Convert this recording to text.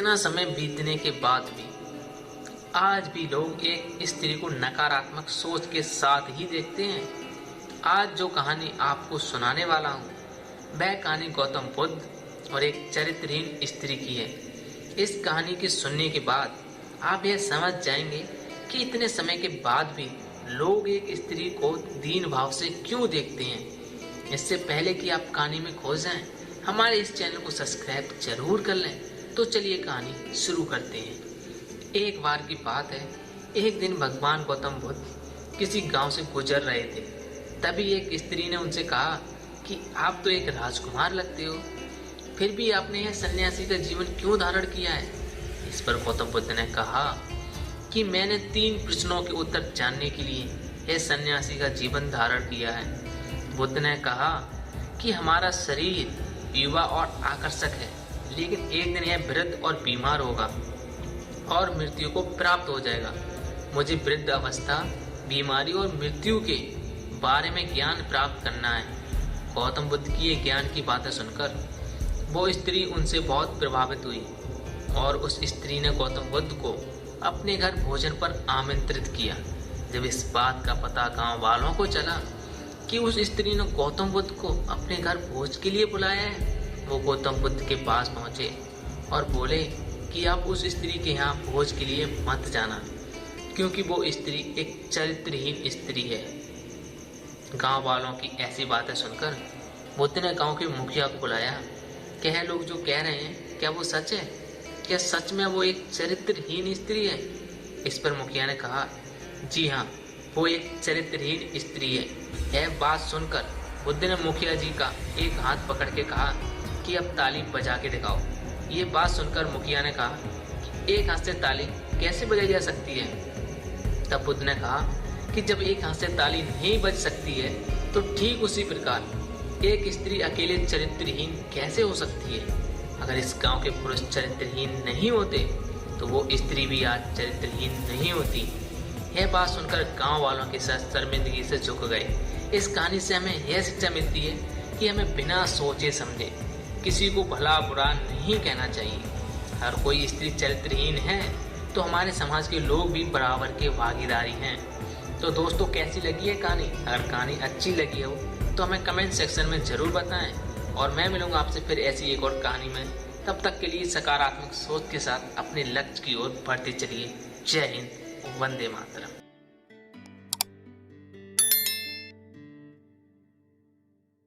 इतना समय बीतने के बाद भी आज भी लोग एक स्त्री को नकारात्मक सोच के साथ ही देखते हैं। आज जो कहानी आपको सुनाने वाला हूँ वह कहानी गौतम बुद्ध और एक चरित्रहीन स्त्री की है। इस कहानी के सुनने के बाद आप यह समझ जाएंगे कि इतने समय के बाद भी लोग एक स्त्री को दीन भाव से क्यों देखते हैं। इससे पहले कि आप कहानी में खो जाएं, हमारे इस चैनल को सब्सक्राइब जरूर कर लें। तो चलिए कहानी शुरू करते हैं। एक बार की बात है, एक दिन भगवान गौतम बुद्ध किसी गांव से गुजर रहे थे। तभी एक स्त्री ने उनसे कहा कि आप तो एक राजकुमार लगते हो, फिर भी आपने यह सन्यासी का जीवन क्यों धारण किया है। इस पर गौतम बुद्ध ने कहा कि मैंने 3 प्रश्नों के उत्तर जानने के लिए यह सन्यासी का जीवन धारण किया है। बुद्ध ने कहा कि हमारा शरीर युवा और आकर्षक है, लेकिन एक दिन यह वृद्ध और बीमार होगा और मृत्यु को प्राप्त हो जाएगा। मुझे वृद्ध अवस्था, बीमारी और मृत्यु के बारे में ज्ञान प्राप्त करना है। गौतम बुद्ध की ये ज्ञान की बातें सुनकर वो स्त्री उनसे बहुत प्रभावित हुई और उस स्त्री ने गौतम बुद्ध को अपने घर भोजन पर आमंत्रित किया। जब इस बात का पता गांव वालों को चला कि उस स्त्री ने गौतम बुद्ध को अपने घर भोज के लिए बुलाया है, वो गौतम बुद्ध के पास पहुंचे और बोले कि आप उस स्त्री के यहाँ भोज के लिए मत जाना, क्योंकि वो स्त्री एक चरित्रहीन स्त्री है। गांव वालों की ऐसी बातें सुनकर बुद्ध ने गांव के मुखिया को बुलाया। क्या लोग जो कह रहे हैं क्या वो सच है? क्या सच में वो एक चरित्रहीन स्त्री है? इस पर मुखिया ने कहा, जी हाँ, वो एक चरित्रहीन स्त्री है। यह बात सुनकर बुद्ध ने मुखिया जी का एक हाथ पकड़ के कहा कि अब ताली बजा के दिखाओ। ये बात सुनकर मुखिया ने कहा, एक हाथ से ताली कैसे बजाई जा सकती है? तब बुद्ध ने कहा कि जब एक हाथ से ताली नहीं बज सकती है तो ठीक उसी प्रकार एक स्त्री अकेले चरित्रहीन कैसे हो सकती है? अगर इस गांव के पुरुष चरित्रहीन नहीं होते तो वो स्त्री भी आज चरित्रहीन नहीं होती। यह बात सुनकर गांव वालों के साथ शर्मिंदगी से झुक गए। इस कहानी से हमें यह शिक्षा मिलती है कि हमें बिना सोचे समझे किसी को भला बुरा नहीं कहना चाहिए। हर कोई स्त्री चरित्रहीन है तो हमारे समाज के लोग भी बराबर के भागीदारी हैं। तो दोस्तों, कैसी लगी है कहानी? अगर कहानी अच्छी लगी हो तो हमें कमेंट सेक्शन में ज़रूर बताएं और मैं मिलूंगा आपसे फिर ऐसी एक और कहानी में। तब तक के लिए सकारात्मक सोच के साथ अपने लक्ष्य की ओर बढ़ते चलिए। जय हिंद, वंदे मातरम।